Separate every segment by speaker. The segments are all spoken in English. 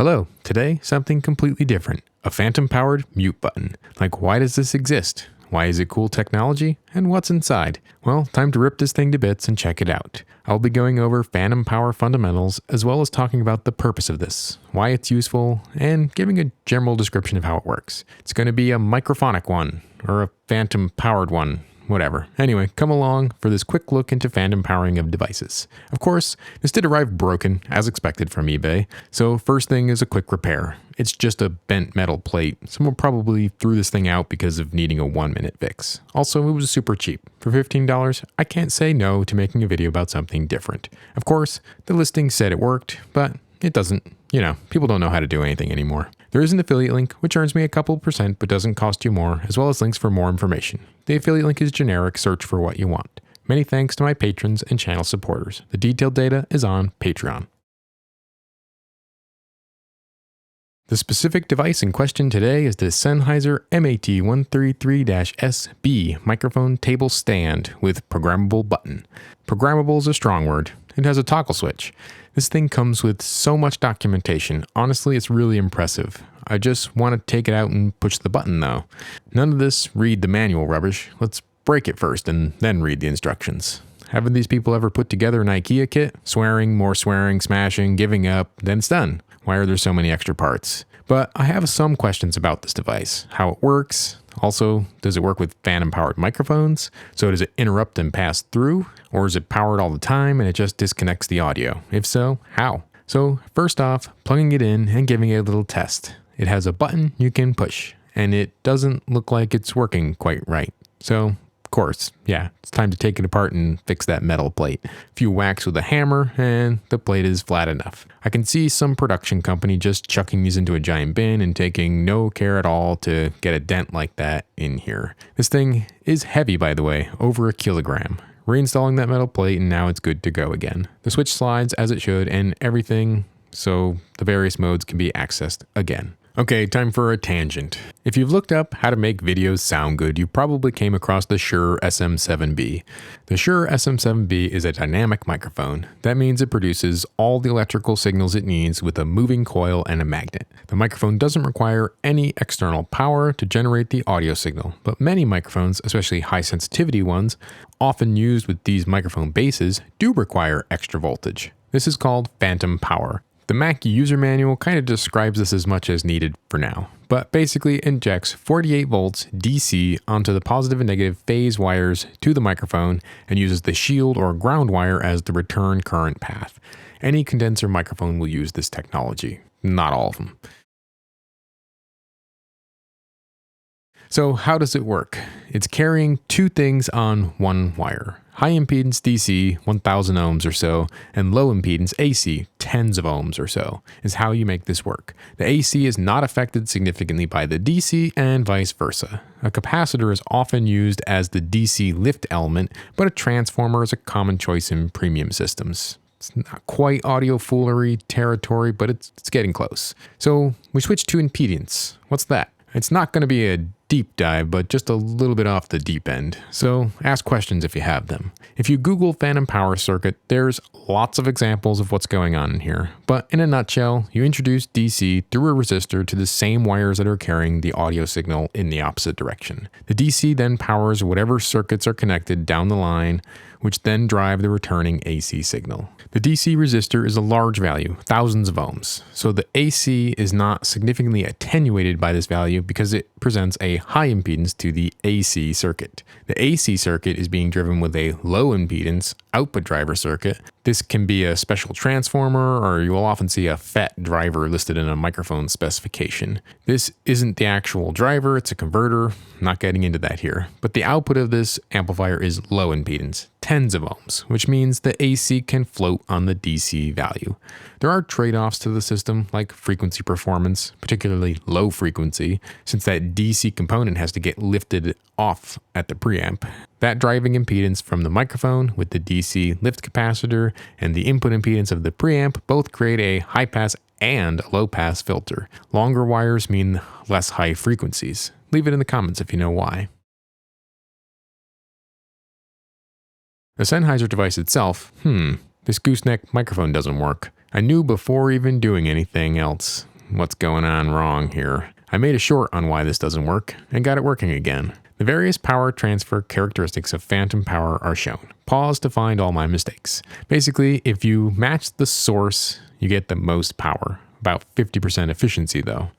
Speaker 1: Hello, today something completely different. A phantom-powered mute button. Like, why does this exist? Why is it cool technology? And what's inside? Well, time to rip this thing to bits and check it out. I'll be going over phantom power fundamentals as well as talking about the purpose of this, why it's useful, and giving a general description of how it works. It's going to be a microphonic one, or a phantom-powered one. Whatever. Anyway, come along for this quick look into phantom powering of devices. Of course, this did arrive broken, as expected from eBay, so first thing is a quick repair. It's just a bent metal plate. Someone probably threw this thing out because of needing a 1-minute fix. Also, it was super cheap. For $15, I can't say no to making a video about something different. Of course, the listing said it worked, but it doesn't. People don't know how to do anything anymore. There is an affiliate link, which earns me a couple % but doesn't cost you more, as well as links for more information. The affiliate link is generic, search for what you want. Many thanks to my patrons and channel supporters. The detailed data is on Patreon. The specific device in question today is the Sennheiser MAT-133 S microphone table stand with programmable button. Programmable is a strong word. It has a toggle switch. This thing comes with so much documentation. Honestly, it's really impressive. I just want to take it out and push the button though. None of this read the manual rubbish. Let's break it first and then read the instructions. Haven't these people ever put together an IKEA kit? Swearing, more swearing, smashing, giving up, then it's done. Why are there so many extra parts? But I have some questions about this device. How it works. Also, does it work with phantom-powered microphones? So does it interrupt and pass through? Or is it powered all the time and it just disconnects the audio? If so, how? So first off, plugging it in and giving it a little test. It has a button you can push, and it doesn't look like it's working quite right. So, of course, yeah, it's time to take it apart and fix that metal plate. A few whacks with a hammer, and the plate is flat enough. I can see some production company just chucking these into a giant bin and taking no care at all to get a dent like that in here. This thing is heavy, by the way, over 1 kilogram. Reinstalling that metal plate and now it's good to go again. The switch slides as it should and everything, so the various modes can be accessed again. Okay, time for a tangent. If you've looked up how to make videos sound good, you probably came across the Shure SM7B. The Shure SM7B is a dynamic microphone. That means it produces all the electrical signals it needs with a moving coil and a magnet. The microphone doesn't require any external power to generate the audio signal, but many microphones, especially high sensitivity ones, often used with these microphone bases, do require extra voltage. This is called phantom power. The Mac user manual kind of describes this as much as needed for now, but basically injects 48 volts DC onto the positive and negative phase wires to the microphone and uses the shield or ground wire as the return current path. Any condenser microphone will use this technology, not all of them. So how does it work? It's carrying two things on one wire. High impedance DC, 1000 ohms or so, and low impedance AC, tens of ohms or so, is how you make this work. The AC is not affected significantly by the DC and vice versa. A capacitor is often used as the DC lift element, but a transformer is a common choice in premium systems. It's not quite audio foolery territory, but it's getting close. So we switch to impedance. What's that? It's not going to be a deep dive, but just a little bit off the deep end. So ask questions if you have them. If you Google phantom power circuit, there's lots of examples of what's going on in here. But in a nutshell, you introduce DC through a resistor to the same wires that are carrying the audio signal in the opposite direction. The DC then powers whatever circuits are connected down the line, which then drive the returning AC signal. The DC resistor is a large value, thousands of ohms, so the AC is not significantly attenuated by this value because it presents a high impedance to the AC circuit. The AC circuit is being driven with a low impedance output driver circuit. This can be a special transformer, or you will often see a FET driver listed in a microphone specification. This isn't the actual driver, it's a converter. I'm not getting into that here. But the output of this amplifier is low impedance, tens of ohms, which means the AC can float on the DC value. There are trade-offs to the system, like frequency performance, particularly low frequency, since that DC component has to get lifted off at the preamp. That driving impedance from the microphone with the DC lift capacitor and the input impedance of the preamp both create a high-pass and low-pass filter. Longer wires mean less high frequencies. Leave it in the comments if you know why. The Sennheiser device itself, this gooseneck microphone doesn't work. I knew before even doing anything else. what's going on wrong here. I made a short on why this doesn't work and got it working again. The various power transfer characteristics of phantom power are shown. Pause to find all my mistakes. Basically, if you match the source, you get the most power. About 50% efficiency though.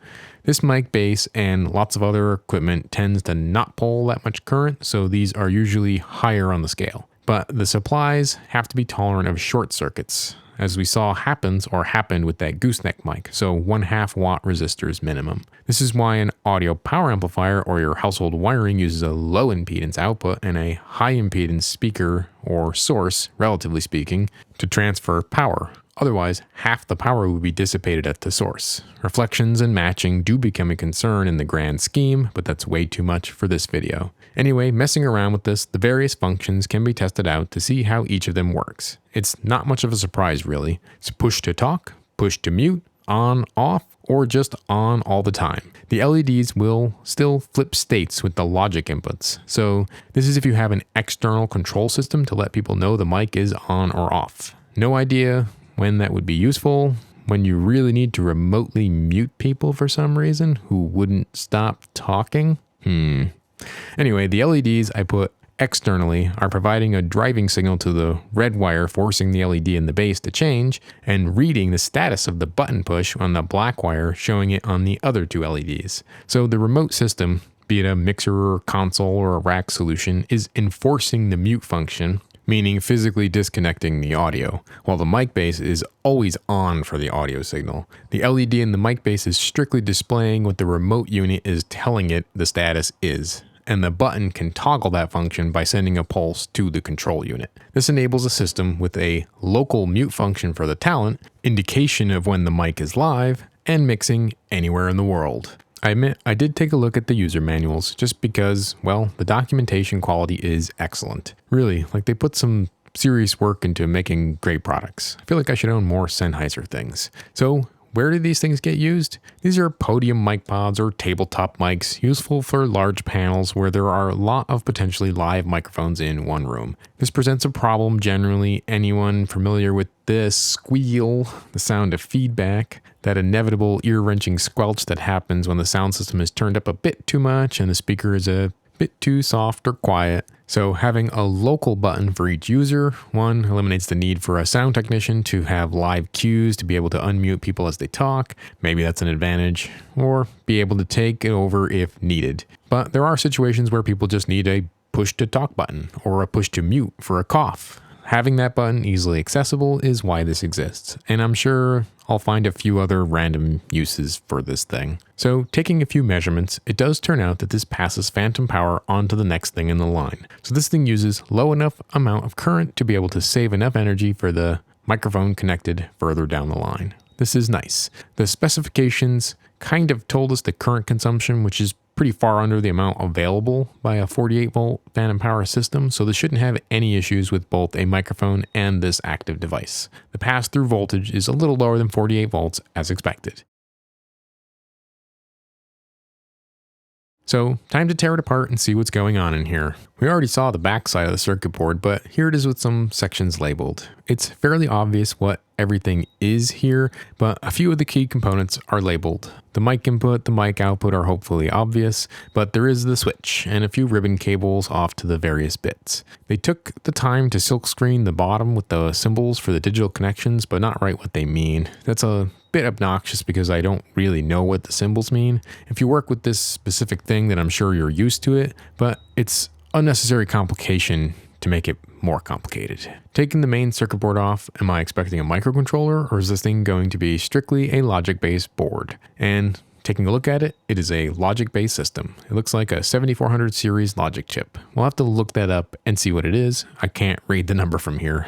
Speaker 1: This mic base and lots of other equipment tends to not pull that much current, so these are usually higher on the scale. But the supplies have to be tolerant of short circuits, as we saw happened with that gooseneck mic, so 1/2 watt resistors minimum. This is why an audio power amplifier or your household wiring uses a low impedance output and a high impedance speaker or source, relatively speaking, to transfer power. Otherwise, half the power would be dissipated at the source. Reflections and matching do become a concern in the grand scheme, but that's way too much for this video. Anyway, messing around with this, the various functions can be tested out to see how each of them works. It's not much of a surprise really. It's push to talk, push to mute, on, off, or just on all the time. The LEDs will still flip states with the logic inputs. So this is if you have an external control system to let people know the mic is on or off. No idea when that would be useful, when you really need to remotely mute people for some reason who wouldn't stop talking. Anyway, the LEDs I put externally are providing a driving signal to the red wire, forcing the LED in the base to change, and reading the status of the button push on the black wire, showing it on the other two LEDs. So the remote system, be it a mixer or console or a rack solution, is enforcing the mute function, meaning physically disconnecting the audio, while the mic base is always on for the audio signal. The LED in the mic base is strictly displaying what the remote unit is telling it the status is, and the button can toggle that function by sending a pulse to the control unit. This enables a system with a local mute function for the talent, indication of when the mic is live, and mixing anywhere in the world. I admit I did take a look at the user manuals just because, well, the documentation quality is excellent. Really, like they put some serious work into making great products. I feel like I should own more Sennheiser things. So where do these things get used? These are podium mic pods or tabletop mics, useful for large panels where there are a lot of potentially live microphones in one room. This presents a problem generally. Anyone familiar with this squeal, the sound of feedback, that inevitable ear-wrenching squelch that happens when the sound system is turned up a bit too much and the speaker is a bit too soft or quiet. So having a local button for each user, one, eliminates the need for a sound technician to have live cues to be able to unmute people as they talk. Maybe that's an advantage, or be able to take it over if needed. But there are situations where people just need a push to talk button or a push to mute for a cough. Having that button easily accessible is why this exists, and I'm sure I'll find a few other random uses for this thing. So taking a few measurements, it does turn out that this passes phantom power onto the next thing in the line. So this thing uses low enough amount of current to be able to save enough energy for the microphone connected further down the line. This is nice. The specifications kind of told us the current consumption, which is pretty far under the amount available by a 48 volt phantom power system, so this shouldn't have any issues with both a microphone and this active device. The pass-through voltage is a little lower than 48 volts as expected. So time to tear it apart and see what's going on in here. We already saw the backside of the circuit board, but here it is with some sections labeled. It's fairly obvious what everything is here, but a few of the key components are labeled. The mic input, the mic output are hopefully obvious, but there is the switch and a few ribbon cables off to the various bits. They took the time to silkscreen the bottom with the symbols for the digital connections, but not write what they mean. That's a bit obnoxious because I don't really know what the symbols mean. If you work with this specific thing, then I'm sure you're used to it, but it's unnecessary complication to make it more complicated. Taking the main circuit board off, am I expecting a microcontroller, or is this thing going to be strictly a logic-based board? And taking a look at it, it is a logic-based system. It looks like a 7400 series logic chip. We'll have to look that up and see what it is. I can't read the number from here.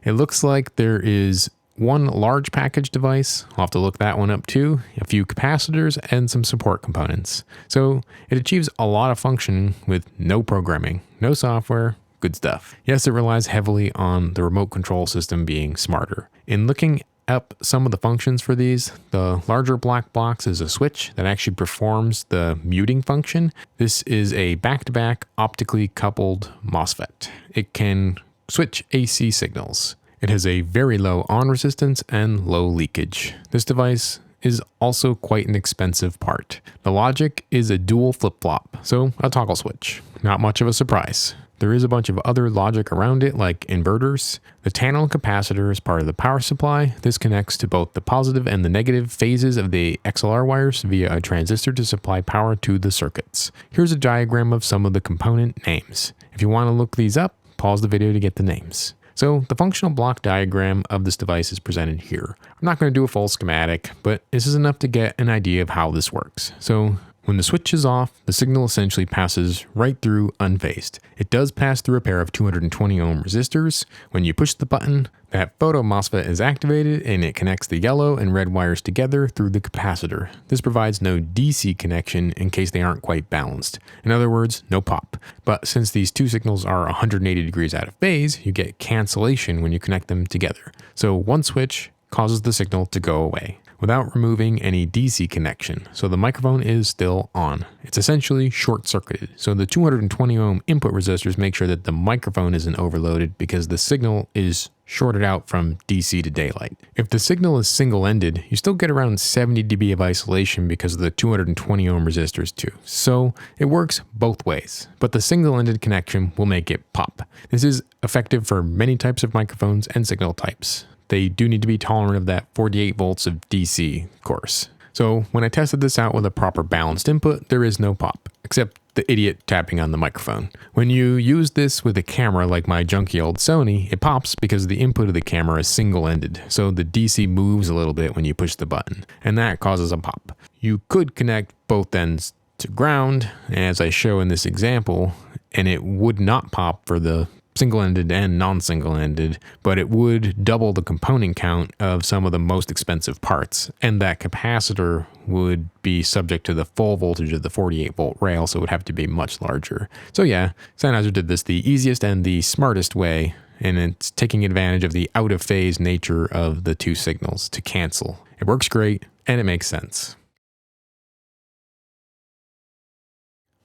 Speaker 1: It looks like there is one large package device, I'll have to look that one up too, a few capacitors, and some support components. So it achieves a lot of function with no programming, no software, good stuff. Yes, it relies heavily on the remote control system being smarter. In looking up some of the functions for these, the larger black box is a switch that actually performs the muting function. This is a back-to-back optically coupled MOSFET. It can switch AC signals. It has a very low on resistance and low leakage. This device is also quite an expensive part. The logic is a dual flip-flop, so a toggle switch. Not much of a surprise. There is a bunch of other logic around it, like inverters. The tantalum capacitor is part of the power supply. This connects to both the positive and the negative phases of the XLR wires via a transistor to supply power to the circuits. Here's a diagram of some of the component names. If you want to look these up, pause the video to get the names. So the functional block diagram of this device is presented here. I'm not going to do a full schematic, but this is enough to get an idea of how this works. So when the switch is off, the signal essentially passes right through unphased. It does pass through a pair of 220 ohm resistors. When you push the button, that photo MOSFET is activated and it connects the yellow and red wires together through the capacitor. This provides no DC connection in case they aren't quite balanced. In other words, no pop. But since these two signals are 180 degrees out of phase, you get cancellation when you connect them together. So one switch causes the signal to go away without removing any DC connection, so the microphone is still on. It's essentially short-circuited, so the 220 ohm input resistors make sure that the microphone isn't overloaded because the signal is shorted out from DC to daylight. If the signal is single-ended, you still get around 70 dB of isolation because of the 220 ohm resistors too, so it works both ways, but the single-ended connection will make it pop. This is effective for many types of microphones and signal types. They do need to be tolerant of that 48 volts of DC, of course. So when I tested this out with a proper balanced input, there is no pop, except the idiot tapping on the microphone. When you use this with a camera like my junky old Sony, it pops because the input of the camera is single-ended, so the DC moves a little bit when you push the button, and that causes a pop. You could connect both ends to ground, as I show in this example, and it would not pop for the single-ended and non-single-ended, but it would double the component count of some of the most expensive parts, and that capacitor would be subject to the full voltage of the 48 volt rail, so it would have to be much larger. So yeah, Sennheiser did this the easiest and the smartest way, and it's taking advantage of the out-of-phase nature of the two signals to cancel. It works great, and it makes sense.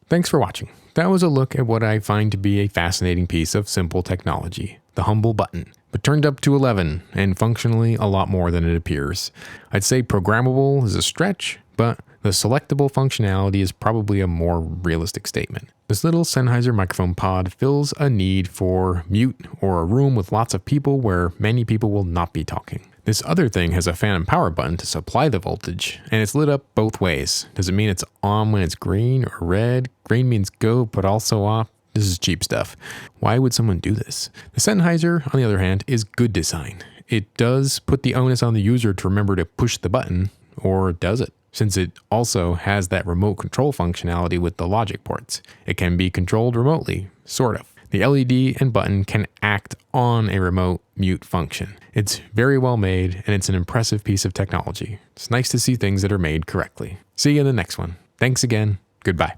Speaker 1: Thanks for watching. That was a look at what I find to be a fascinating piece of simple technology, the humble button, but turned up to 11 and functionally a lot more than it appears. I'd say programmable is a stretch, but the selectable functionality is probably a more realistic statement. This little Sennheiser microphone pod fills a need for mute or a room with lots of people where many people will not be talking. This other thing has a phantom power button to supply the voltage, and it's lit up both ways. Does it mean it's on when it's green or red? Green means go, but also off. This is cheap stuff. Why would someone do this? The Sennheiser, on the other hand, is good design. It does put the onus on the user to remember to push the button, or does it? Since it also has that remote control functionality with the logic ports. It can be controlled remotely, sort of. The LED and button can act on a remote mute function. It's very well made, and it's an impressive piece of technology. It's nice to see things that are made correctly. See you in the next one. Thanks again. Goodbye.